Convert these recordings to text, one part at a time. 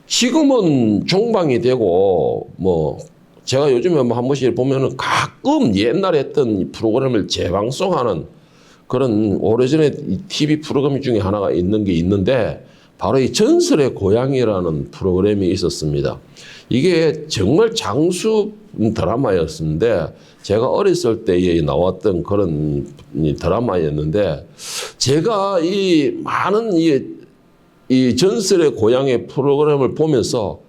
지금은 종방이 되고 뭐 제가 요즘에 뭐 한 번씩 보면은 가끔 옛날에 했던 이 프로그램을 재방송하는 그런 오래전에 이 TV 프로그램 중에 하나가 있는 게 있는데 바로 이 전설의 고향이라는 프로그램이 있었습니다. 이게 정말 장수 드라마였는데 제가 어렸을 때에 나왔던 그런 드라마였는데 제가 이 많은 이 전설의 고향의 프로그램을 보면서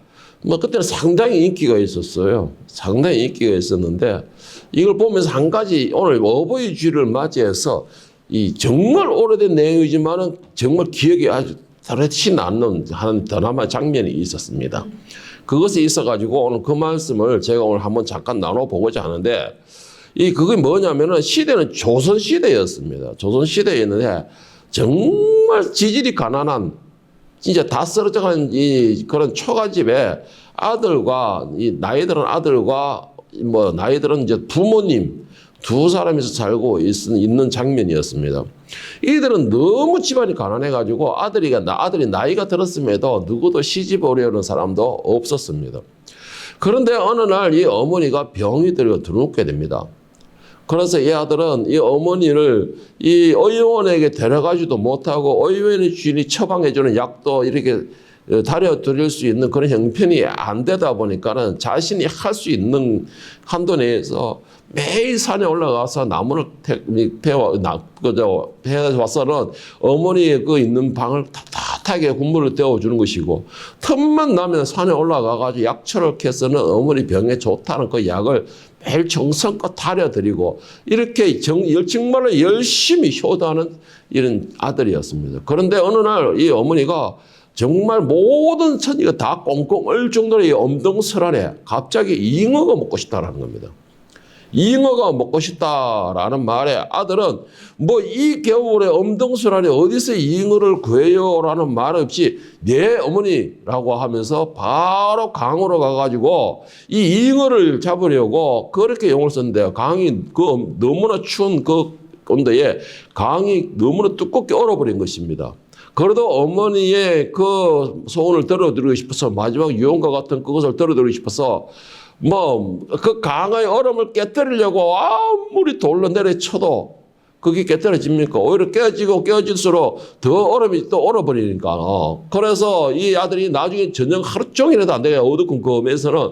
뭐 그때는 상당히 인기가 있었어요. 상당히 인기가 있었는데 이걸 보면서 한 가지 오늘 어버이 주일을 맞이해서 이 정말 오래된 내용이지만은 정말 기억에 아주 다르지 않는 한 드라마 장면이 있었습니다. 그것이 있어가지고 오늘 그 말씀을 제가 오늘 한번 잠깐 나눠보고자 하는데 그게 뭐냐면은 시대는 조선 시대였습니다. 조선 시대였는데 정말 지질이 가난한 진짜 다 쓰러져가는 그런 초가집에 아들과 나이 들은 아들과 뭐 나이 들은 이제 부모님 두 사람이서 살고 있는 장면이었습니다. 이들은 너무 집안이 가난해가지고 아들이 나이가 들었음에도 누구도 시집 오려는 사람도 없었습니다. 그런데 어느 날 이 어머니가 병이 들어눕게 됩니다. 그래서 이 아들은 이 어머니를 이 의원에게 데려가지도 못하고 의원의 주인이 처방해주는 약도 이렇게 다려드릴 수 있는 그런 형편이 안 되다 보니까는 자신이 할 수 있는 한도 내에서 매일 산에 올라가서 나무를 베어와서는 어머니의 그 있는 방을 따뜻하게 국물을 데워주는 것이고 틈만 나면 산에 올라가가지고 약초를 캐서는 어머니 병에 좋다는 그 약을 매일 정성껏 다려드리고 이렇게 정말로 열심히 효도하는 이런 아들이었습니다. 그런데 어느 날 이 어머니가 정말 모든 천지가 다 꽁꽁 얼 정도로 이 엄동설안에 갑자기 잉어가 먹고 싶다라는 겁니다. 잉어가 먹고 싶다라는 말에 아들은 뭐 이 겨울에 엄동설안에 어디서 잉어를 구해요라는 말 없이 네 어머니라고 하면서 바로 강으로 가가지고 이 잉어를 잡으려고 그렇게 용을 썼는데요. 강이 너무나 추운 그 온도에 강이 너무나 두껍게 얼어버린 것입니다. 그래도 어머니의 그 소원을 들어드리고 싶어서 마지막 유언과 같은 그것을 들어드리고 싶어서 뭐 그 강의 얼음을 깨뜨리려고 아무리 돌로 내려쳐도 그게 깨뜨려집니까? 오히려 깨어질수록 더 얼음이 또 얼어버리니까. 그래서 이 아들이 나중에 저녁 하루 종일해도 안 되게 어두컴컴해서는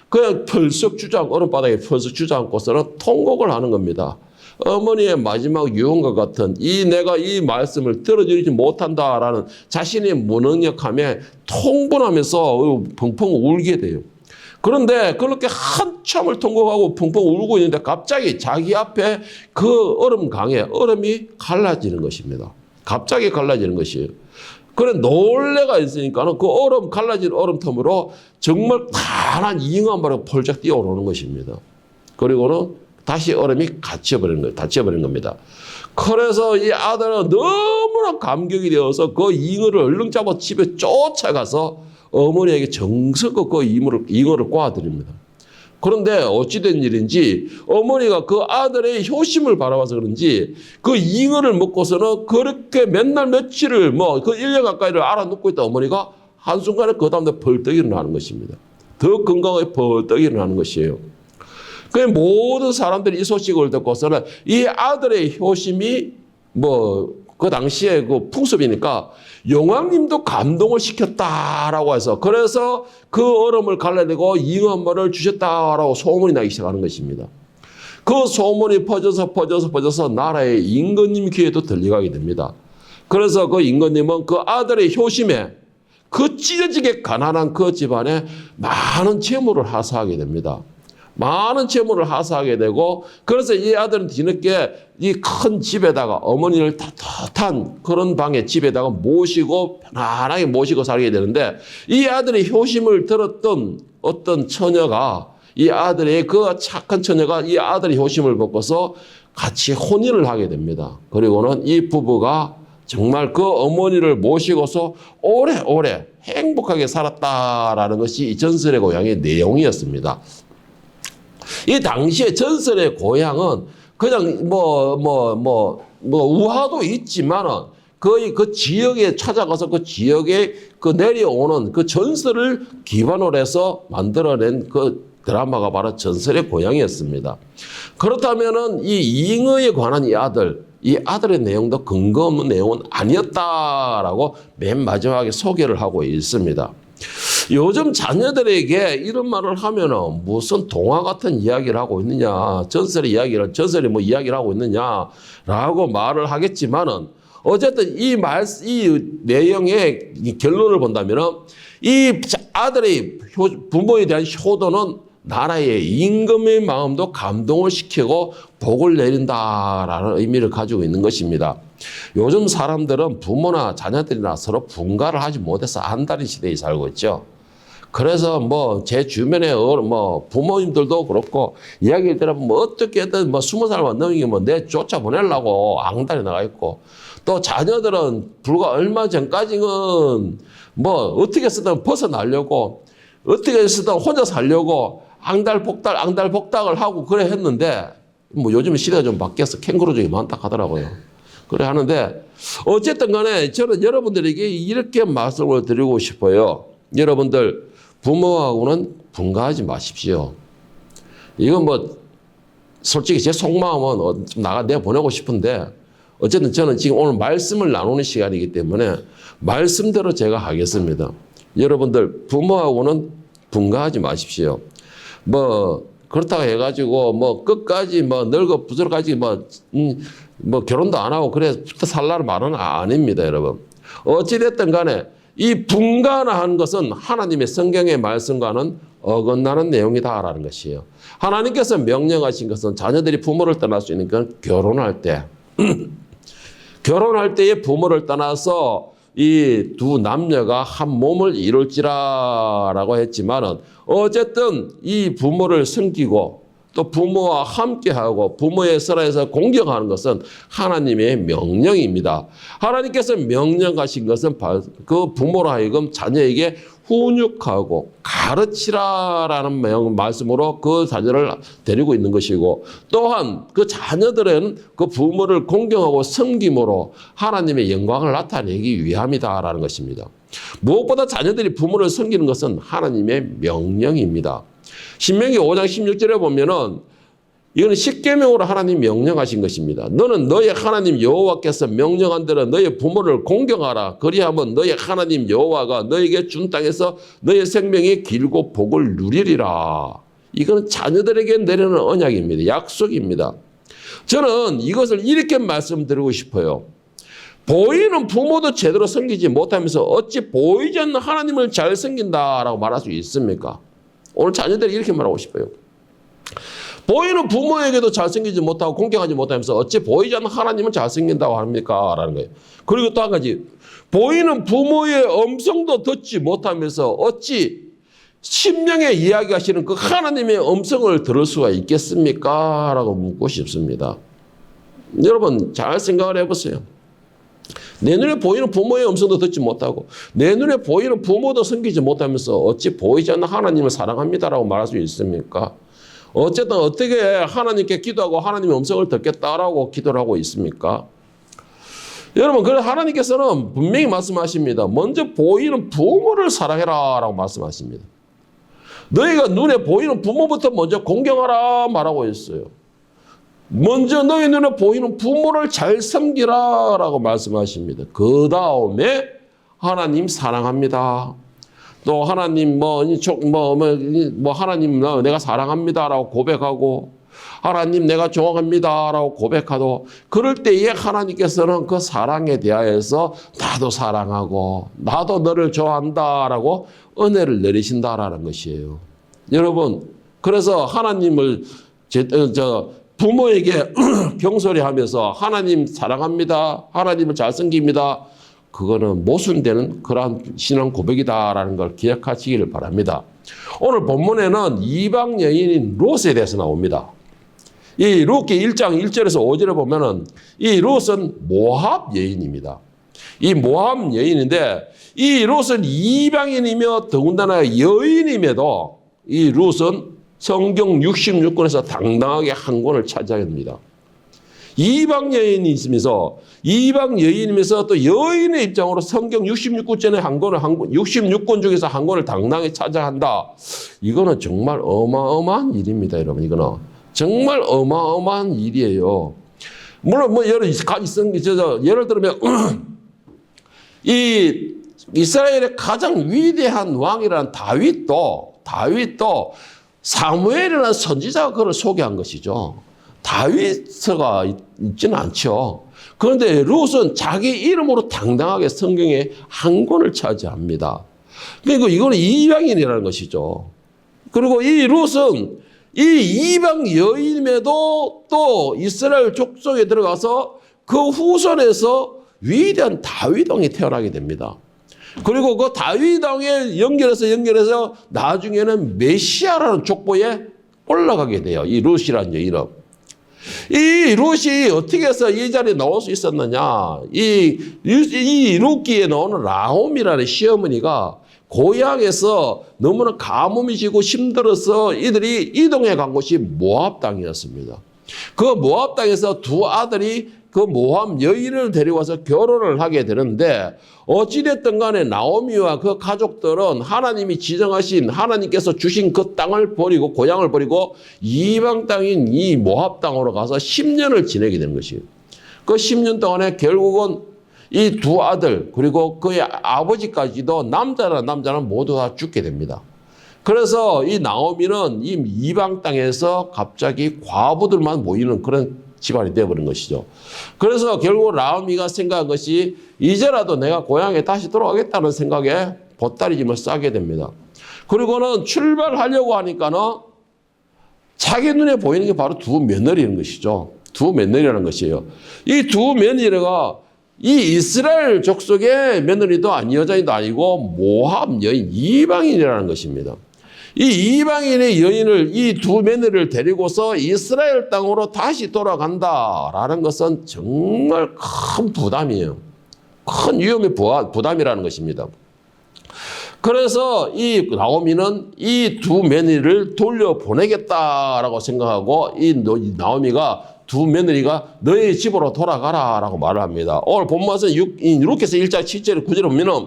그냥 펄썩 얼음바닥에 펄썩 주저앉고서는 통곡을 하는 겁니다. 어머니의 마지막 유언과 같은 내가 이 말씀을 들어드리지 못한다라는 자신의 무능력함에 통분하면서 펑펑 울게 돼요. 그런데 그렇게 한참을 통곡하고 펑펑 울고 있는데 갑자기 자기 앞에 그 얼음강에 얼음이 갈라지는 것입니다. 갑자기 갈라지는 것이에요. 그래 놀래가 있으니까는 그 갈라진 얼음틈으로 정말 단한 잉어 한 마리가 펄쩍 뛰어오르는 것입니다. 그리고는 다시 얼음이 닫혀버린 겁니다. 그래서 이 아들은 너무나 감격이 되어서 그 잉어를 얼른 잡아 집에 쫓아가서 어머니에게 정성껏 그 잉어를 꼬아드립니다. 그런데 어찌된 일인지 어머니가 그 아들의 효심을 바라봐서 그런지 그 잉어를 먹고서는 그렇게 맨날 며칠을 그 1년 가까이를 알아눕고 있다 어머니가 한순간에 그 다음날 벌떡 일어나는 것입니다. 더 건강하게 벌떡 일어나는 것이에요. 그 모든 사람들이 이 소식을 듣고서는 이 아들의 효심이 그 당시에 그 풍습이니까 용왕님도 감동을 시켰다라고 해서 그래서 그 얼음을 갈라내고 잉어 한 마리를 주셨다라고 소문이 나기 시작하는 것입니다. 그 소문이 퍼져서 나라의 임금님 귀에도 들려가게 됩니다. 그래서 그 임금님은 그 아들의 효심에 그 찢어지게 가난한 그 집안에 많은 재물을 하사하게 됩니다. 많은 재물을 하사하게 되고 그래서 이 아들은 뒤늦게 이 큰 집에다가 어머니를 따뜻한 그런 방에 집에다가 편안하게 모시고 살게 되는데 이 아들의 효심을 들었던 어떤 처녀가 이 아들의 그 착한 처녀가 이 아들의 효심을 벗고서 같이 혼인을 하게 됩니다. 그리고는 이 부부가 정말 그 어머니를 모시고서 오래오래 행복하게 살았다라는 것이 이 전설의 고향의 내용이었습니다. 이 당시의 전설의 고향은 그냥 우화도 있지만은 거의 그 지역에 찾아가서 그 지역에 그 내려오는 그 전설을 기반으로 해서 만들어낸 그 드라마가 바로 전설의 고향이었습니다. 그렇다면은 이 잉어에 관한 이 아들의 내용도 근거 없는 내용은 아니었다라고 맨 마지막에 소개를 하고 있습니다. 요즘 자녀들에게 이런 말을 하면은 무슨 동화 같은 이야기를 하고 있느냐, 전설의 뭐 이야기를 하고 있느냐라고 말을 하겠지만은 어쨌든 이 내용의 결론을 본다면은 이 아들의 부모에 대한 효도는 나라의 임금의 마음도 감동을 시키고 복을 내린다라는 의미를 가지고 있는 것입니다. 요즘 사람들은 부모나 자녀들이나 서로 분가를 하지 못해서 안달인 시대에 살고 있죠. 그래서 뭐 제 주변에 뭐 부모님들도 그렇고 이야기를 들어보면 뭐 어떻게든 뭐 20살만 넘기면 내 쫓아보내려고 앙달이 나가 있고, 또 자녀들은 불과 얼마 전까지는 뭐 어떻게 쓰든 벗어나려고, 어떻게 쓰든 혼자 살려고 앙달복닥을 하고 그래 했는데, 뭐 요즘 시대가 좀 바뀌어서 캥거루족이 많다 하더라고요. 그래 하는데 어쨌든 간에 저는 여러분들에게 이렇게 말씀을 드리고 싶어요. 여러분들 부모하고는 분가하지 마십시오. 이건 뭐 솔직히 제 속마음은 좀 내보내고 싶은데, 어쨌든 저는 지금 오늘 말씀을 나누는 시간이기 때문에 말씀대로 제가 하겠습니다. 여러분들 부모하고는 분가하지 마십시오. 뭐 그렇다고 해가지고 뭐 끝까지 뭐 늙어 부스러까지 뭐 결혼도 안 하고 그래 살라는 말은 아닙니다, 여러분. 어찌됐든 간에 이 분가하는 것은 하나님의 성경의 말씀과는 어긋나는 내용이다라는 것이에요. 하나님께서 명령하신 것은 자녀들이 부모를 떠날 수 있는 건 결혼할 때 결혼할 때의 부모를 떠나서 이 두 남녀가 한 몸을 이룰지라라고 했지만은 어쨌든 이 부모를 섬기고 또 부모와 함께하고 부모의 설에서 공경하는 것은 하나님의 명령입니다. 하나님께서 명령하신 것은 그 부모로 하여금 자녀에게 훈육하고 가르치라라는 말씀으로 그 자녀를 데리고 있는 것이고, 또한 그 자녀들은 그 부모를 공경하고 섬김으로 하나님의 영광을 나타내기 위함이다라는 것입니다. 무엇보다 자녀들이 부모를 섬기는 것은 하나님의 명령입니다. 신명기 5장 16절에 보면은 이거는 십계명으로 하나님 명령하신 것입니다. 너는 너의 하나님 여호와께서 명령한 대로 너의 부모를 공경하라. 그리하면 너의 하나님 여호와가 너에게 준 땅에서 너의 생명이 길고 복을 누리리라. 이거는 자녀들에게 내리는 언약입니다. 약속입니다. 저는 이것을 이렇게 말씀드리고 싶어요. 보이는 부모도 제대로 섬기지 못하면서 어찌 보이지 않는 하나님을 잘 섬긴다라고 말할 수 있습니까? 오늘 자녀들이 이렇게 말하고 싶어요. 보이는 부모에게도 잘 섬기지 못하고 공경하지 못하면서 어찌 보이지 않는 하나님을 잘 섬긴다고 합니까? 라는 거예요. 그리고 또 한 가지, 보이는 부모의 음성도 듣지 못하면서 어찌 심령에 이야기하시는 그 하나님의 음성을 들을 수가 있겠습니까? 라고 묻고 싶습니다. 여러분 잘 생각을 해보세요. 내 눈에 보이는 부모의 음성도 듣지 못하고 내 눈에 보이는 부모도 섬기지 못하면서 어찌 보이지 않는 하나님을 사랑합니다라고 말할 수 있습니까? 어쨌든 어떻게 하나님께 기도하고 하나님의 음성을 듣겠다라고 기도를 하고 있습니까? 여러분, 그래서 하나님께서는 분명히 말씀하십니다. 먼저 보이는 부모를 사랑해라 라고 말씀하십니다. 너희가 눈에 보이는 부모부터 먼저 공경하라 말하고 있어요. 먼저 너희 눈에 보이는 부모를 잘 섬기라 라고 말씀하십니다. 그 다음에 하나님 사랑합니다. 또 하나님 하나님 내가 사랑합니다라고 고백하고, 하나님 내가 좋아합니다라고 고백하고, 그럴 때에 하나님께서는 그 사랑에 대하여서 나도 사랑하고 나도 너를 좋아한다라고 은혜를 내리신다라는 것이에요. 여러분, 그래서 하나님을 부모에게 경솔히 하면서 하나님 사랑합니다, 하나님을 잘 섬깁니다, 그거는 모순되는 그러한 신앙 고백이다라는 걸 기억하시기를 바랍니다. 오늘 본문에는 이방 여인인 롯에 대해서 나옵니다. 이 룻기 1장 1절에서 5절에 보면은 이 롯은 모압 여인입니다. 이 모압 여인인데 이 롯은 이방인이며 더군다나 여인임에도 이 롯은 성경 66권에서 당당하게 한 권을 차지합니다. 이방 여인이 있으면서 이방 여인이면서 또 여인의 입장으로 성경 66권전에 66권 중에서 한 권을 당당히 차지한다. 이거는 정말 어마어마한 일입니다, 여러분. 이거는 정말 어마어마한 일이에요. 물론 뭐 예를 들면 이 이스라엘의 가장 위대한 왕이라는 다윗도 사무엘이라는 선지자가 그를 소개한 것이죠. 다윗서가 있지는 않죠. 그런데 룻은 자기 이름으로 당당하게 성경에 한 권을 차지합니다. 그리고 이거는 이방인이라는 것이죠. 그리고 이 룻은 이 이방 여인임에도 또 이스라엘 족속에 들어가서 그 후손에서 위대한 다윗 왕이 태어나게 됩니다. 그리고 그 다윗 왕에 연결해서 나중에는 메시아라는 족보에 올라가게 돼요. 이 룻이라는 여인은. 이 룻이 어떻게 해서 이 자리에 나올 수 있었느냐. 이 룻기에 나오는 라홈이라는 시어머니가 고향에서 너무나 가뭄이 지고 힘들어서 이들이 이동해 간 곳이 모압 땅이었습니다. 그 모압 땅에서 두 아들이 그 모압 여인을 데려와서 결혼을 하게 되는데 어찌됐든 간에 나오미와 그 가족들은 하나님이 지정하신 하나님께서 주신 그 땅을 버리고 고향을 버리고 이방 땅인 이 모압 땅으로 가서 10년을 지내게 되는 것이에요. 그 10년 동안에 결국은 이 두 아들 그리고 그의 아버지까지도 남자는 모두 다 죽게 됩니다. 그래서 이 나오미는 이 이방 땅에서 갑자기 과부들만 모이는 그런 집안이 되어버린 것이죠. 그래서 결국 나오미가 생각한 것이 이제라도 내가 고향에 다시 돌아가겠다는 생각에 보따리짐을 싸게 됩니다. 그리고는 출발하려고 하니까는 자기 눈에 보이는 게 바로 두 며느리인 것이죠. 두 며느리라는 것이에요. 이 두 며느리가 이 이스라엘 족속의 며느리도 여자인도 아니고 모압 여인 이방인이라는 것입니다. 이 이방인의 여인을 이 두 며느리를 데리고서 이스라엘 땅으로 다시 돌아간다라는 것은 정말 큰 부담이에요. 큰 위험의 부담이라는 것입니다. 그래서 이 나오미는 이 두 며느리를 돌려보내겠다라고 생각하고 이 나오미가 두 며느리가 너희 집으로 돌아가라라고 말을 합니다. 오늘 본문에서 루카서 1장 7절 9절에 보면은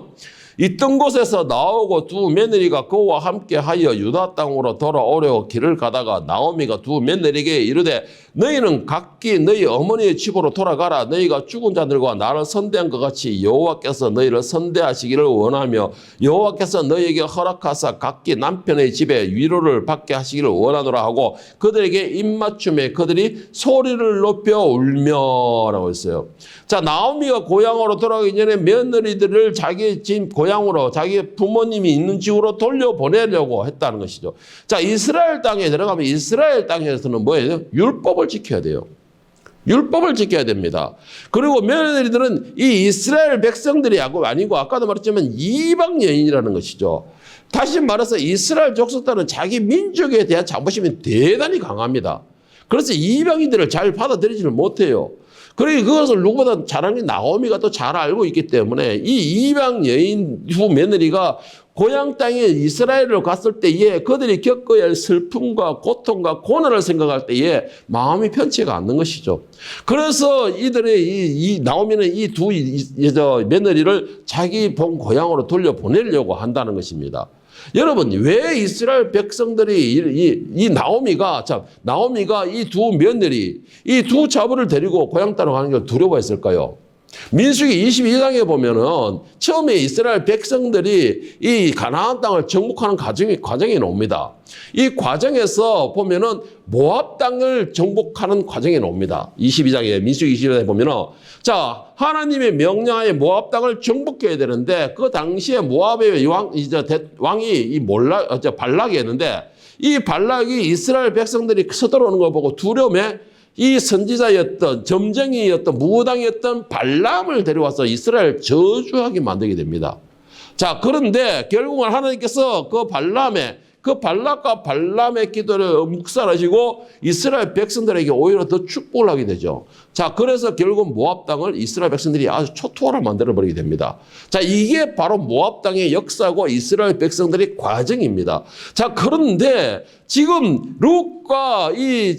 있던 곳에서 나오고 두 며느리가 그와 함께 하여 유다 땅으로 돌아오려 길을 가다가 나오미가 두 며느리에게 이르되 너희는 각기 너희 어머니의 집으로 돌아가라. 너희가 죽은 자들과 나를 선대한 것 같이 여호와께서 너희를 선대하시기를 원하며 여호와께서 너희에게 허락하사 각기 남편의 집에 위로를 받게 하시기를 원하노라 하고 그들에게 입맞춤에 그들이 소리를 높여 울며라고 했어요. 자, 나오미가 고향으로 돌아가기 전에 며느리들을 자기 집 고향으로 자기 부모님이 있는 집으로 돌려보내려고 했다는 것이죠. 자, 이스라엘 땅에 들어가면 이스라엘 땅에서는 뭐예요? 율법을 지켜야 돼요. 율법을 지켜야 됩니다. 그리고 며느리들은 이 이스라엘 백성들이 아니고 아까도 말했지만 이방 여인이라는 것이죠. 다시 말해서 이스라엘 족속들은 자기 민족에 대한 자부심이 대단히 강합니다. 그래서 이방인들을 잘 받아들이지를 못해요. 그러니 그것을 누구보다 잘하는 게 나오미가 또 잘 알고 있기 때문에 이 이방 여인 두 며느리가 고향 땅에 이스라엘로 갔을 때에 그들이 겪어야 할 슬픔과 고통과 고난을 생각할 때에 마음이 편치가 않는 것이죠. 그래서 이들의 나오미는 이 두 며느리를 자기 본 고향으로 돌려보내려고 한다는 것입니다. 여러분, 왜 이스라엘 백성들이 이 나오미가 이 두 며느리, 이 두 자부를 데리고 고향 땅으로 가는 걸 두려워했을까요? 민수기 22장에 보면은 처음에 이스라엘 백성들이 이 가나안 땅을 정복하는 과정이 나옵니다. 이 과정에서 보면은 모압 땅을 정복하는 과정이 나옵니다. 22장에 민수기 22장에 보면은 자, 하나님의 명령하에 모압 땅을 정복해야 되는데 그 당시에 모압의 왕이 발락이었는데 이 발락이 이스라엘 백성들이 서들어오는 걸 보고 두려움에 이 선지자였던 점쟁이였던 무당이었던 발람을 데려와서 이스라엘 저주하게 만들게 됩니다. 자, 그런데 결국은 하나님께서 그 발락과 발람의 기도를 묵살하시고 이스라엘 백성들에게 오히려 더 축복을 하게 되죠. 자, 그래서 결국 모압 땅을 이스라엘 백성들이 아주 초토화를 만들어버리게 됩니다. 자, 이게 바로 모압 땅의 역사고 이스라엘 백성들의 과정입니다. 자, 그런데 지금 룻과 이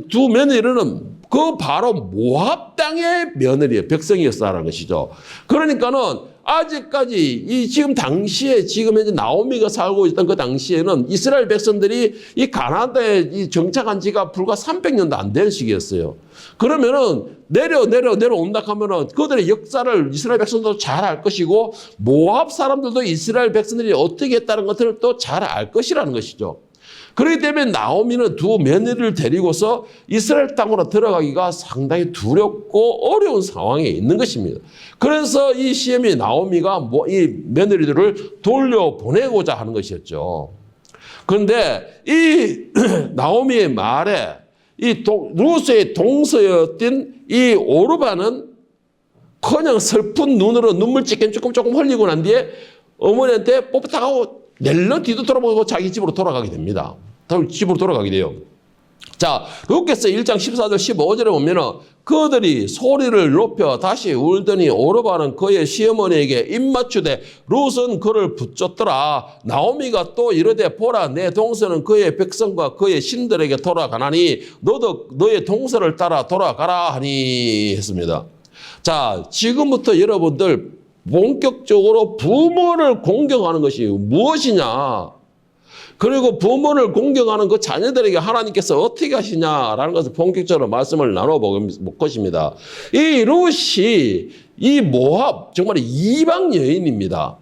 두 며느리는 그 바로 모압 땅의 며느리의 백성이었다는 것이죠. 그러니까는 아직까지 지금 당시에 지금 현재 나오미가 살고 있던 그 당시에는 이스라엘 백성들이 이 가나안에 정착한 지가 불과 300년도 안 된 시기였어요. 그러면은 내려온다 하면은 그들의 역사를 이스라엘 백성도 잘 알 것이고 모압 사람들도 이스라엘 백성들이 어떻게 했다는 것들을 또 잘 알 것이라는 것이죠. 그렇기 때문에 나오미는 두 며느리를 데리고서 이스라엘 땅으로 들어가기가 상당히 두렵고 어려운 상황에 있는 것입니다. 그래서 이 시험이 나오미가 이 며느리들을 돌려보내고자 하는 것이었죠. 그런데 이 나오미의 말에 이 루스의 동서였던 이 오르바는 그냥 슬픈 눈으로 눈물 찌끔 조금 흘리고 난 뒤에 어머니한테 뻣뻣하고 낼름 뒤도 돌아보고 자기 집으로 돌아가게 됩니다. 집으로 돌아가게 돼요. 자, 루카스 1장 14절 15절에 보면은 그들이 소리를 높여 다시 울더니 오르바는 그의 시어머니에게 입맞추되 룻은 그를 붙잡더라. 나오미가 또 이르되 보라 내 동서는 그의 백성과 그의 신들에게 돌아가나니 너도 너의 동서를 따라 돌아가라 하니 했습니다. 자, 지금부터 여러분들 본격적으로 부모를 공경하는 것이 무엇이냐? 그리고 부모를 공경하는 그 자녀들에게 하나님께서 어떻게 하시냐라는 것을 본격적으로 말씀을 나눠볼 것입니다. 이 룻이 이 모압 정말 이방 여인입니다.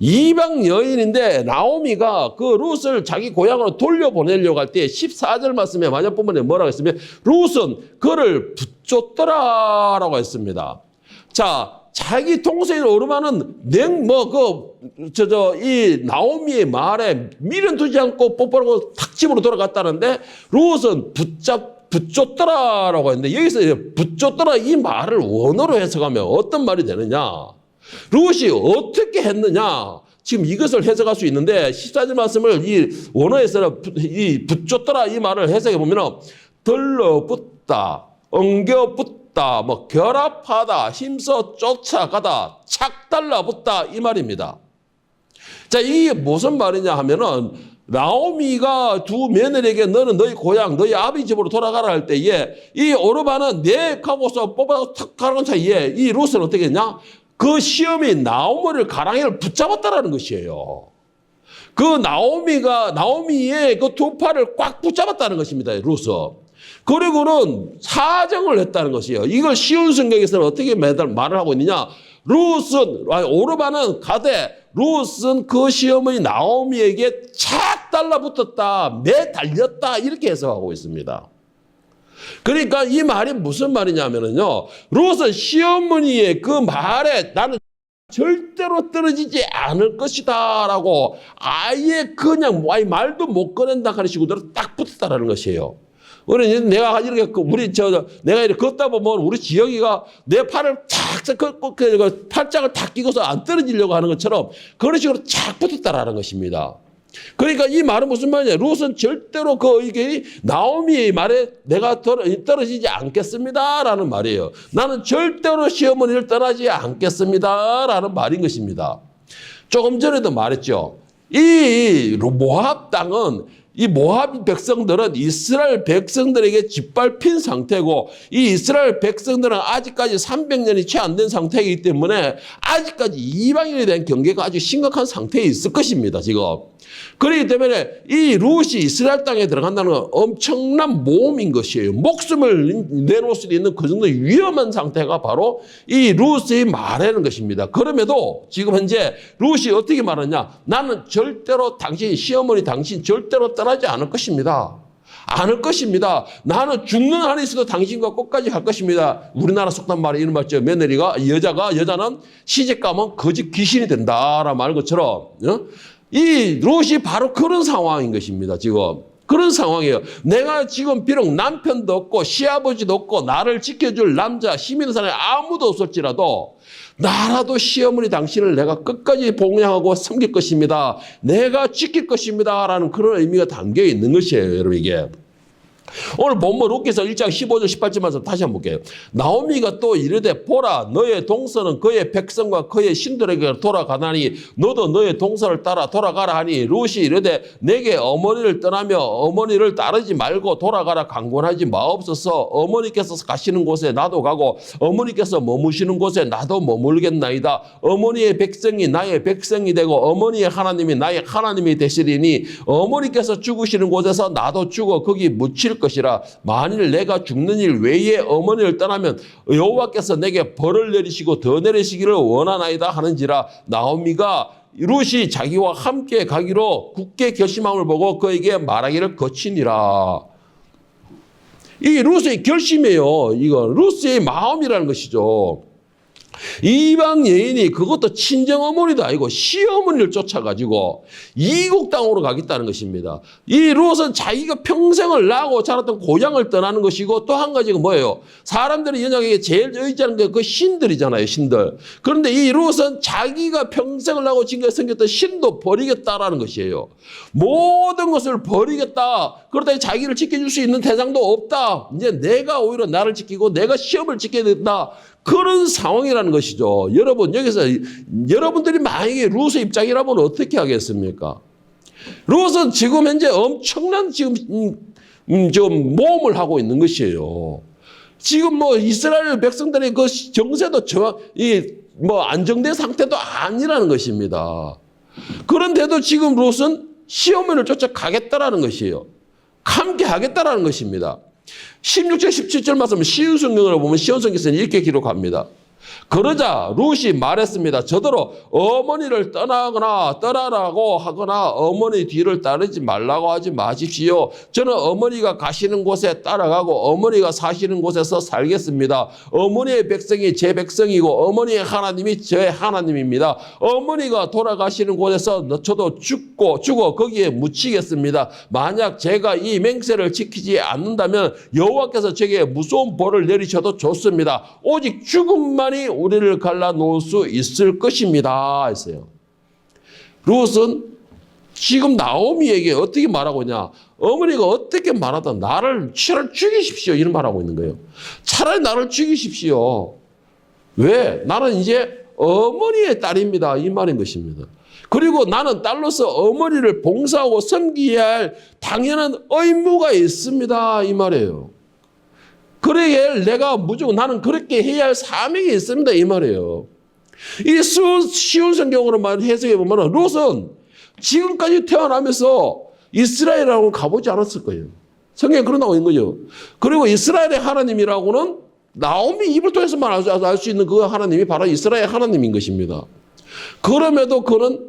이방 여인인데 나오미가 그 룻을 자기 고향으로 돌려보내려고 할 때 14절 말씀에 마지막 부분에 뭐라고 했으면 룻은 그를 붙잡더라라고 했습니다. 자, 자기 동생인 오르바는 이 나오미의 말에 미련 두지 않고 뽀뽀하고 탁 집으로 돌아갔다는데 룻은 붙잡더라라고 했는데 여기서 붙잡더라 이 말을 원어로 해석하면 어떤 말이 되느냐? 룻이 어떻게 했느냐? 지금 이것을 해석할 수 있는데 14절 말씀을 이 원어에서는 이 붙잡더라 이 말을 해석해 보면 들러붙다, 엉겨붙다, 결합하다, 힘써 쫓아가다, 착 달라붙다 이 말입니다. 자, 이게 무슨 말이냐 하면은 나오미가 두 며느리에게 너는 너희 고향, 너희 아버지 집으로 돌아가라 할 때에 이 오르바는 내 가고서 뽑아서 탁 가는 사이에 이 룻은 어떻게 했냐? 그 시험이 나오미를 가랑이를 붙잡았다라는 것이에요. 그 나오미의 그 두 팔을 꽉 붙잡았다는 것입니다. 룻은. 그리고는 사정을 했다는 것이에요. 이걸 쉬운 성경에서는 어떻게 말을 하고 있느냐? 오르바는 가되 룻은 그 시어머니 나오미에게 착 달라붙었다, 매달렸다 이렇게 해석하고 있습니다. 그러니까 이 말이 무슨 말이냐면요, 룻은 시어머니의 그 말에 나는 절대로 떨어지지 않을 것이다라고 아예 그냥 말도 못 꺼낸다 하는 식으로 딱 붙었다라는 것이에요. 우리 내가 이렇게 내가 이렇게 걷다 보면 우리 지영이가 내 팔을 팔짱을 탁 끼고서 안 떨어지려고 하는 것처럼 그런 식으로 착 붙었다라는 것입니다. 그러니까 이 말은 무슨 말이냐? 룻은 절대로 이게 나오미의 말에 내가 떨어지지 않겠습니다라는 말이에요. 나는 절대로 시어머니를 떠나지 않겠습니다라는 말인 것입니다. 조금 전에도 말했죠. 이 모압 땅은 이 모압 백성들은 이스라엘 백성들에게 짓밟힌 상태고 이 이스라엘 백성들은 아직까지 300년이 채 안 된 상태이기 때문에 아직까지 이방인에 대한 경계가 아주 심각한 상태에 있을 것입니다. 지금. 그렇기 때문에 이 룻이 이스라엘 땅에 들어간다는 건 엄청난 모험인 것이에요. 목숨을 내놓을 수 있는 그 정도 위험한 상태가 바로 이 룻의 말하는 것입니다. 그럼에도 지금 현재 룻이 어떻게 말하냐? 나는 절대로 시어머니 당신 절대로 떠나지 않을 것입니다. 않을 것입니다. 나는 죽는 한이 있어도 당신과 끝까지 갈 것입니다. 우리나라 속담 말에 이런 말이죠. 여자는 시집 가면 거짓 귀신이 된다라는 말 것처럼 이 룻이 바로 그런 상황인 것입니다. 지금 그런 상황이에요. 내가 지금 비록 남편도 없고 시아버지도 없고 나를 지켜줄 남자 힘 있는 사람이 아무도 없을지라도 나라도 시어머니 당신을 내가 끝까지 봉양하고 섬길 것입니다. 내가 지킬 것입니다. 라는 그런 의미가 담겨 있는 것이에요. 여러분 이게. 오늘 본문 룻기서 1장 15절 18절 말씀 다시 한번 볼게요. 나오미가 또 이르되 보라 너의 동서는 그의 백성과 그의 신들에게 돌아가나니 너도 너의 동서를 따라 돌아가라 하니 룻이 이르되 내게 어머니를 떠나며 어머니를 따르지 말고 돌아가라 강권하지 마옵소서. 어머니께서 가시는 곳에 나도 가고 어머니께서 머무시는 곳에 나도 머물겠나이다. 어머니의 백성이 나의 백성이 되고 어머니의 하나님이 나의 하나님이 되시리니 어머니께서 죽으시는 곳에서 나도 죽어 거기 묻힐 것이라. 만일 내가 죽는 일 외에 어머니를 떠나면 여호와께서 내게 벌을 내리시고 더 내리시기를 원하나이다 하는지라. 나오미가 룻이 자기와 함께 가기로 굳게 결심함을 보고 그에게 말하기를 거치니라. 이 룻의 결심이에요. 이거 룻의 마음이라는 것이죠. 이방 여인이 그것도 친정어머니도 아니고 시어머니를 쫓아가지고 이국 땅으로 가겠다는 것입니다. 이 룻은 자기가 평생을 나고 자랐던 고향을 떠나는 것이고 또 한 가지가 뭐예요? 사람들이 연약하게 제일 의지하는 게 그 신들이잖아요. 신들. 그런데 이 룻은 자기가 평생을 나고 지금까지 섬겼던 신도 버리겠다라는 것이에요. 모든 것을 버리겠다. 그러다 자기를 지켜줄 수 있는 대상도 없다. 이제 내가 오히려 나를 지키고 내가 시험을 지켜야 된다. 그런 상황이라는 것이죠. 여러분, 여기서 여러분들이 만약에 룻의 입장이라면 어떻게 하겠습니까? 룻은 지금 현재 엄청난 지금 좀 모험을 하고 있는 것이에요. 지금 뭐 이스라엘 백성들의 그 정세도 안정된 상태도 아니라는 것입니다. 그런데도 지금 룻은 시어머니를 쫓아가겠다라는 것이에요. 함께 하겠다라는 것입니다. 16절 17절 말씀 시온 성경으로 보면 시온 성경에서는 이렇게 기록합니다. 그러자 룻이 말했습니다. 저더러 어머니를 떠나라고 하거나 어머니 뒤를 따르지 말라고 하지 마십시오. 저는 어머니가 가시는 곳에 따라가고 어머니가 사시는 곳에서 살겠습니다. 어머니의 백성이 제 백성이고 어머니의 하나님이 저의 하나님입니다. 어머니가 돌아가시는 곳에서 저도 죽어 거기에 묻히겠습니다. 만약 제가 이 맹세를 지키지 않는다면 여호와께서 제게 무서운 벌을 내리셔도 좋습니다. 오직 죽음만이 우리를 갈라놓을 수 있을 것입니다 했어요. 룻은 지금 나오미에게 어떻게 말하고 있냐. 어머니가 어떻게 말하든 나를 차라리 죽이십시오 이런 말하고 있는 거예요. 차라리 나를 죽이십시오. 왜? 나는 이제 어머니의 딸입니다 이 말인 것입니다. 그리고 나는 딸로서 어머니를 봉사하고 섬기어야 할 당연한 의무가 있습니다 이 말이에요. 그래 내가 무조건 나는 그렇게 해야 할 사명이 있습니다 이 말이에요. 이 쉬운 성경으로 해석해 보면 룻은 지금까지 태어나면서 이스라엘하고 가보지 않았을 거예요. 성경에 그런 나와 있는 거죠. 그리고 이스라엘의 하나님이라고는 나오미 입을 통해서만 알 수 있는 그 하나님이 바로 이스라엘 하나님인 것입니다. 그럼에도 그는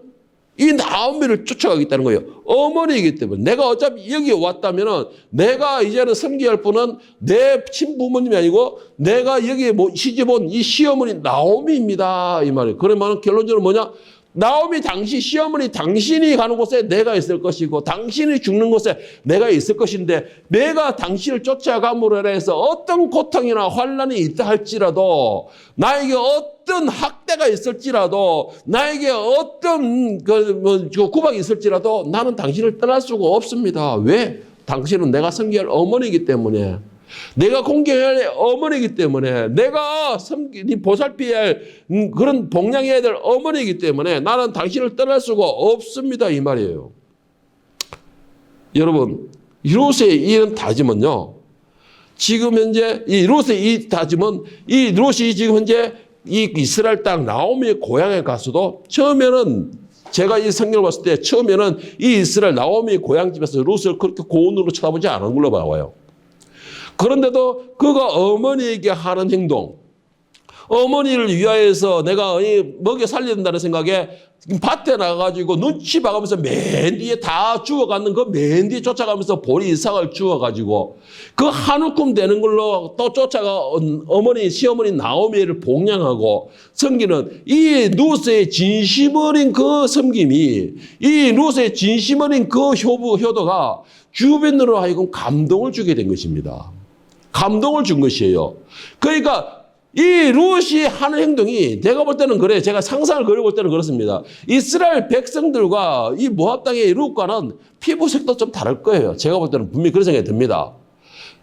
이 나오미를 쫓아가겠다는 거예요. 어머니이기 때문에. 내가 어차피 여기 왔다면은 내가 이제는 섬겨야 할 분은 내 친부모님이 아니고 내가 여기에 시집온 이 시어머니 나오미입니다. 이 말이에요. 그러면 결론적으로 뭐냐? 나오미 시어머니 당신이 가는 곳에 내가 있을 것이고 당신이 죽는 곳에 내가 있을 것인데 내가 당신을 쫓아감으로 해서 어떤 고통이나 환난이 있다 할지라도 나에게 어떤 학대가 있을지라도 나에게 어떤 구박이 있을지라도 나는 당신을 떠날 수가 없습니다. 왜? 당신은 내가 섬겨야 할 어머니이기 때문에 내가 공경해야 할 어머니이기 때문에 내가 보살펴야 할 그런 복양해야 될 어머니이기 때문에 나는 당신을 떠날 수가 없습니다 이 말이에요. 여러분 룻의 이런 다짐은요. 지금 현재 이 룻의 이 다짐은 이 룻이 지금 현재 이 이스라엘 땅 나오미의 고향에 가서도 처음에는 제가 이 성경을 봤을 때 처음에는 이 이스라엘 나오미의 고향집에서 룻을 그렇게 고운으로 쳐다보지 않은 걸로 봐요. 그런데도 그가 어머니에게 하는 행동, 어머니를 위하여서 내가 먹여 살려야 된다는 생각에 밭에 나가가지고 눈치 봐가면서 맨 뒤에 다 주워가는 그 맨 뒤에 쫓아가면서 보리 이삭을 주워가지고 그 한 움큼 되는 걸로 또 쫓아가 시어머니 나오미를 봉양하고 섬기는 이 룻의 진심 어린 그 섬김이 이 룻의 진심 어린 그 효도가 주변으로 하여금 감동을 주게 된 것입니다. 감동을 준 것이에요. 그러니까 이 룻이 하는 행동이 내가 볼 때는 그래. 제가 상상을 그려볼 때는 그렇습니다. 이스라엘 백성들과 이 모압 땅의 룻과는 피부색도 좀 다를 거예요. 제가 볼 때는 분명히 그런 생각이 듭니다.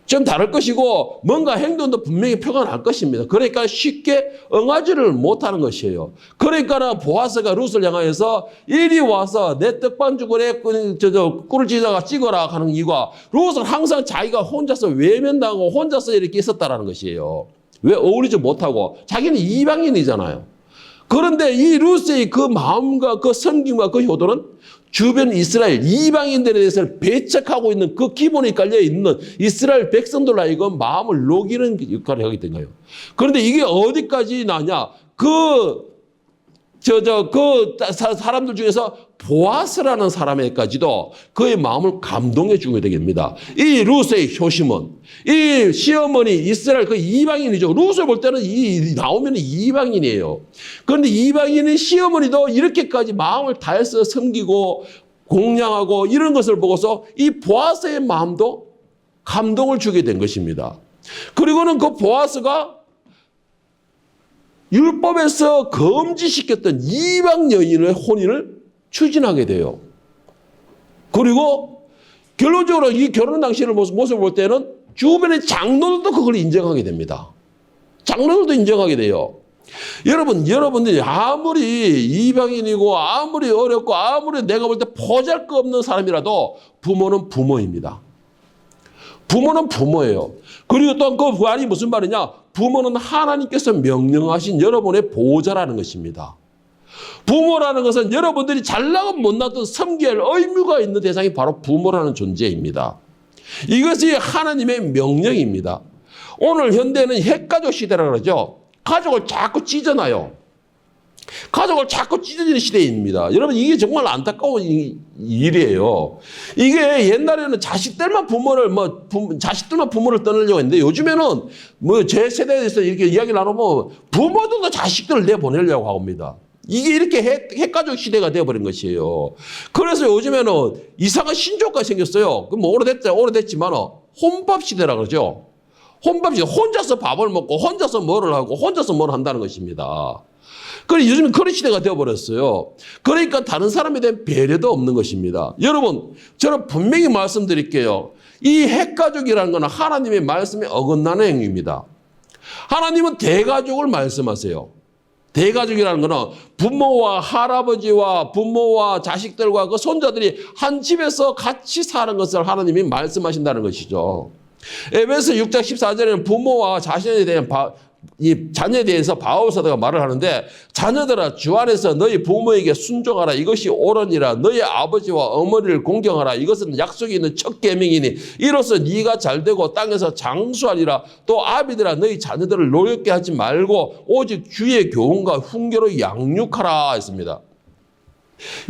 좀 다를 것이고 뭔가 행동도 분명히 표가 날 것입니다. 그러니까 쉽게 응하지를 못하는 것이에요. 그러니까 보아스가 룻을 향하여서 이리 와서 내 떡반죽을 꿀을 찢어가 찍어라 하는 이유가 룻은 항상 자기가 혼자서 외면당하고 혼자서 이렇게 있었다라는 것이에요. 왜 어울리지 못하고 자기는 이방인이잖아요. 그런데 이 룻의 그 마음과 그 섬김과 그 효도는 주변 이스라엘 이방인들에 대해서 배척하고 있는 그 기본이 깔려 있는 이스라엘 백성들로 하여금 마음을 녹이는 역할을 하게 된 거예요. 그런데 이게 어디까지 나냐? 사람들 중에서 보아스라는 사람에게까지도 그의 마음을 감동해 주게 됩니다. 이 룻의 효심은 이 시어머니 이스라엘 그 이방인이죠. 룻을 볼 때는 나오면 이방인이에요. 그런데 이방인의 시어머니도 이렇게까지 마음을 다해서 섬기고 공양하고 이런 것을 보고서 이 보아스의 마음도 감동을 주게 된 것입니다. 그리고는 그 보아스가 율법에서 금지시켰던 이방 여인의 혼인을 추진하게 돼요. 그리고 결론적으로 이 결혼 당시의 모습을 볼 때는 주변의 장로들도 그걸 인정하게 됩니다. 장로들도 인정하게 돼요. 여러분들이 아무리 이방인이고 아무리 어렵고 아무리 내가 볼 때 보잘것없는 사람이라도 부모는 부모입니다. 부모는 부모예요. 그리고 또 그 말이 무슨 말이냐? 부모는 하나님께서 명령하신 여러분의 보호자라는 것입니다. 부모라는 것은 여러분들이 잘나고 못나도 섬겨야 할 의무가 있는 대상이 바로 부모라는 존재입니다. 이것이 하나님의 명령입니다. 오늘 현대는 핵가족 시대라고 그러죠. 가족을 자꾸 찢어놔요. 가족을 자꾸 찢어지는 시대입니다. 여러분 이게 정말 안타까운 일이에요. 이게 옛날에는 자식들만 부모를 떠나려고 했는데 요즘에는 제 세대에 대해서 이렇게 이야기 나누면 부모들도 자식들을 내보내려고 합니다. 이게 이렇게 핵가족 시대가 되어버린 것이에요. 그래서 요즘에는 이상한 신조가 생겼어요. 뭐 오래됐지만 혼밥 시대라고 그러죠. 혼밥 시대. 혼자서 밥을 먹고 혼자서 뭐를 하고 혼자서 뭘 한다는 것입니다. 그래서 요즘은 그런 시대가 되어버렸어요. 그러니까 다른 사람에 대한 배려도 없는 것입니다. 여러분, 저는 분명히 말씀드릴게요. 이 핵가족이라는 것은 하나님의 말씀에 어긋나는 행위입니다. 하나님은 대가족을 말씀하세요. 대가족이라는 것은 부모와 할아버지와 부모와 자식들과 그 손자들이 한 집에서 같이 사는 것을 하나님이 말씀하신다는 것이죠. 에베소 6장 14절에는 부모와 자신에 대한 이 자녀에 대해서 바울 사도가 말을 하는데 자녀들아 주 안에서 너희 부모에게 순종하라 이것이 옳으니라 너희 아버지와 어머니를 공경하라 이것은 약속이 있는 첫 계명이니 이로써 네가 잘되고 땅에서 장수하리라 또 아비들아 너희 자녀들을 노엽게 하지 말고 오직 주의 교훈과 훈계로 양육하라 했습니다.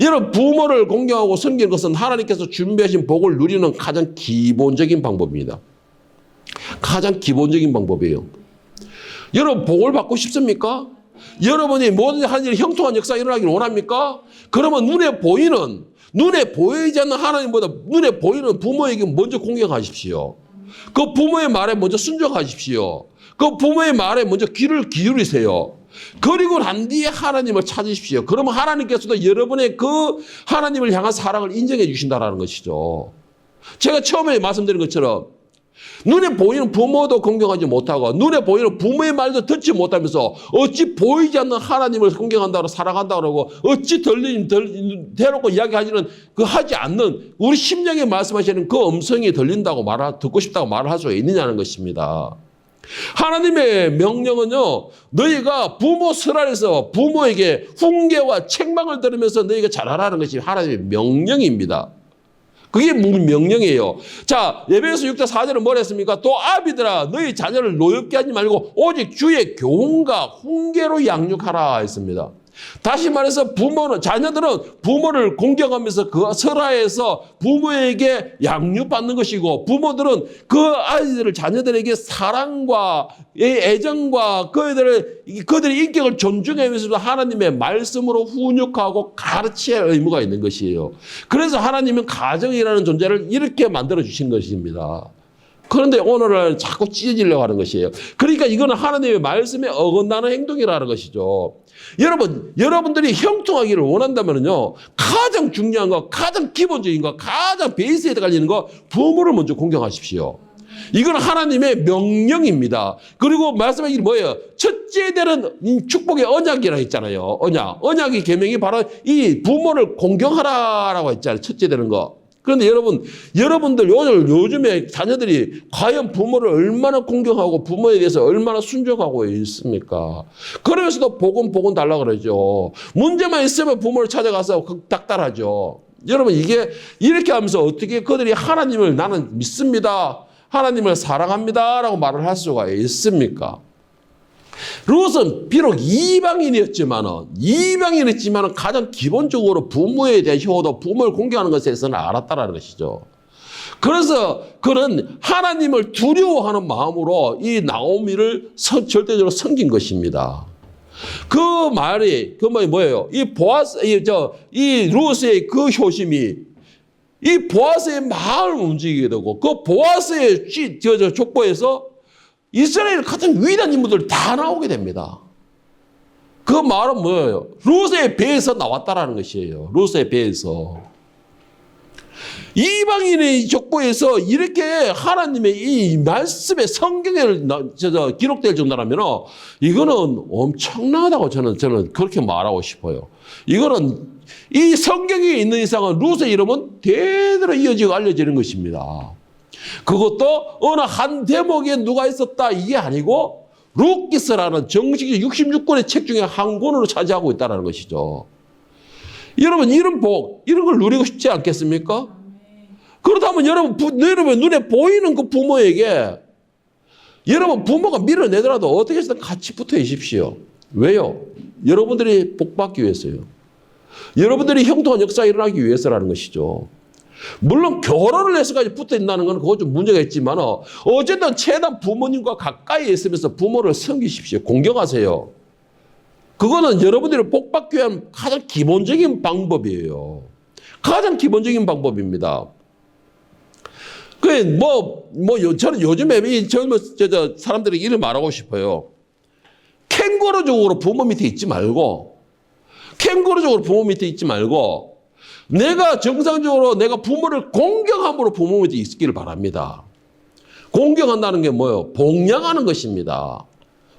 여러분 부모를 공경하고 섬기는 것은 하나님께서 준비하신 복을 누리는 가장 기본적인 방법입니다. 가장 기본적인 방법이에요. 여러분 복을 받고 싶습니까? 여러분이 모든 하나님의 형통한 역사가 일어나기를 원합니까? 그러면 눈에 보이지 않는 하나님보다 눈에 보이는 부모에게 먼저 공경하십시오. 그 부모의 말에 먼저 순종하십시오. 그 부모의 말에 먼저 귀를 기울이세요. 그리고 난 뒤에 하나님을 찾으십시오. 그러면 하나님께서도 여러분의 그 하나님을 향한 사랑을 인정해 주신다는 것이죠. 제가 처음에 말씀드린 것처럼 눈에 보이는 부모도 공경하지 못하고 눈에 보이는 부모의 말도 듣지 못하면서 어찌 보이지 않는 하나님을 공경한다고 사랑한다고 그러고 어찌 대놓고 이야기하지는 하지 않는 우리 심령에 말씀하시는 그 음성이 듣고 싶다고 말을 할 수가 있느냐는 것입니다. 하나님의 명령은요, 너희가 부모 설안에서 부모에게 훈계와 책망을 들으면서 너희가 잘하라는 것이 하나님의 명령입니다. 그게 무슨 명령이에요. 자, 에베소 6장 4절은 뭐라 했습니까? 또 아비들아 너희 자녀를 노엽게 하지 말고 오직 주의 교훈과 훈계로 양육하라 했습니다. 다시 말해서 자녀들은 부모를 공경하면서 그 설하에서 부모에게 양육받는 것이고 부모들은 그 자녀들에게 사랑과 애정과 그들의 인격을 존중하면서도 하나님의 말씀으로 훈육하고 가르쳐야 할 의무가 있는 것이에요. 그래서 하나님은 가정이라는 존재를 이렇게 만들어 주신 것입니다. 그런데 오늘은 자꾸 찢어지려고 하는 것이에요. 그러니까 이거는 하나님의 말씀에 어긋나는 행동이라는 것이죠. 여러분들이 형통하기를 원한다면요, 가장 중요한 거, 가장 기본적인 거, 가장 베이스에 깔리는 거, 부모를 먼저 공경하십시오. 이건 하나님의 명령입니다. 그리고 말씀하신 게 뭐예요? 첫째 되는 축복의 언약이라고 했잖아요. 언약. 언약의 계명이 바로 이 부모를 공경하라라고 했잖아요. 첫째 되는 거. 그런데 여러분들 요즘에 자녀들이 과연 부모를 얼마나 공경하고 부모에 대해서 얼마나 순종하고 있습니까? 그러면서도 복음 달라고 그러죠. 문제만 있으면 부모를 찾아가서 닥달하죠. 여러분 이게 이렇게 하면서 어떻게 그들이 하나님을 나는 믿습니다. 하나님을 사랑합니다. 라고 말을 할 수가 있습니까? 롯은 비록 이방인이었지만은 가장 기본적으로 부모에 대한 효도, 부모를 공경하는 것에 대해서는 알았다라는 것이죠. 그래서 그는 하나님을 두려워하는 마음으로 이 나오미를 절대적으로 섬긴 것입니다. 그 말이 뭐예요? 이 롯의 그 효심이 이 보아스의 마음을 움직이게 되고 그 보아스의 족보에서 이스라엘 가장 위대한 인물들 다 나오게 됩니다. 그 말은 뭐예요? 롯의 배에서 나왔다라는 것이에요. 롯의 배에서. 이방인의 족보에서 이렇게 하나님의 이 말씀에 성경에 기록될 정도라면 이거는 엄청나다고 저는 그렇게 말하고 싶어요. 이거는 이 성경에 있는 이상은 롯의 이름은 대대로 이어지고 알려지는 것입니다. 그것도 어느 한 대목에 누가 있었다 이게 아니고 룻기스라는 정식 66권의 책 중에 한 권으로 차지하고 있다는 것이죠. 여러분 이런 걸 누리고 싶지 않겠습니까? 그렇다면 여러분 눈에 보이는 그 부모에게 여러분 부모가 밀어내더라도 어떻게 해서든 같이 붙어 있십시오. 왜요? 여러분들이 복받기 위해서요. 여러분들이 형통한 역사가 일어나기 위해서라는 것이죠. 물론 결혼을 해서까지 붙어 있다는 건 그거 좀 문제가 있지만 어쨌든 최대한 부모님과 가까이 있으면서 부모를 섬기십시오. 공경하세요. 그거는 여러분들이 복받기 위한 가장 기본적인 방법이에요. 가장 기본적인 방법입니다. 저는 요즘에 이 젊은 사람들에게 이런 말하고 싶어요. 캥거루적으로 부모 밑에 있지 말고 내가 정상적으로 내가 부모를 공경함으로 부모 밑에 있기를 바랍니다. 공경한다는 게 뭐예요? 봉양하는 것입니다.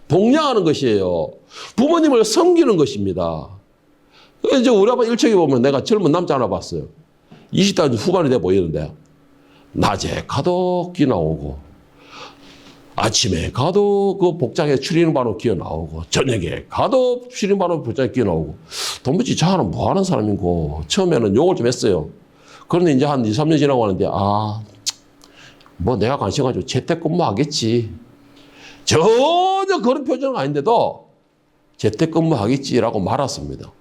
봉양하는 것이에요. 부모님을 섬기는 것입니다. 이제 우리 아빠 일찍이 보면 내가 젊은 남자 하나 봤어요. 20대 후반이 돼 보이는데 낮에 가도 끼 나오고 아침에 가도 그 복장에 추리닝바로 끼어 나오고 저녁에 가도 추리닝바로 복장에 끼어 나오고 도무지 저 사람 뭐 하는 사람이고 처음에는 욕을 좀 했어요. 그런데 이제 한 2, 3년 지나고 하는데 뭐 내가 관심 가지고 재택근무 하겠지. 전혀 그런 표정은 아닌데도 재택근무 하겠지라고 말았습니다.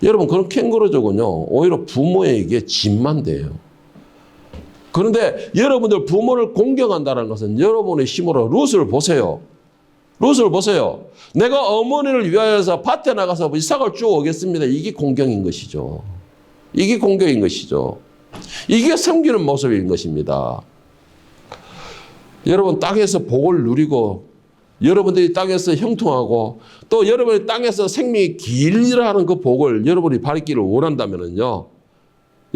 여러분 그런 캥거루족은요 오히려 부모에게 짐만 돼요. 그런데 여러분들 부모를 공경한다는 것은 여러분의 힘으로 룻을 보세요. 내가 어머니를 위하여서 밭에 나가서 이삭을 주워 오겠습니다. 이게 공경인 것이죠. 이게 섬기는 모습인 것입니다. 여러분 땅에서 복을 누리고 여러분들이 땅에서 형통하고 또 여러분의 땅에서 생명이 길리라는 그 복을 여러분이 받기를 원한다면요.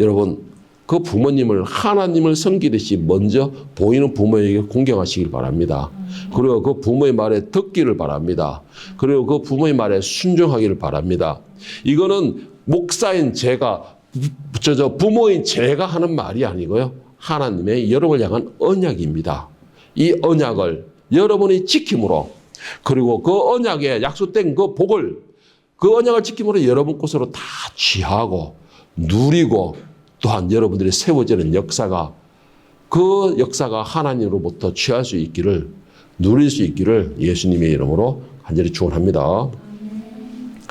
여러분 그 부모님을 하나님을 섬기듯이 먼저 보이는 부모에게 공경하시길 바랍니다. 그리고 그 부모의 말에 듣기를 바랍니다. 그리고 그 부모의 말에 순종하기를 바랍니다. 이거는 목사인 제가 부모인 제가 하는 말이 아니고요. 하나님의 여러분을 향한 언약입니다. 이 언약을 여러분이 지킴으로 그리고 그 언약에 약속된 그 복을 그 언약을 지킴으로 여러분 곳으로 다 취하고 누리고 또한 여러분들이 세워지는 역사가 그 역사가 하나님으로부터 취할 수 있기를 누릴 수 있기를 예수님의 이름으로 간절히 축원합니다.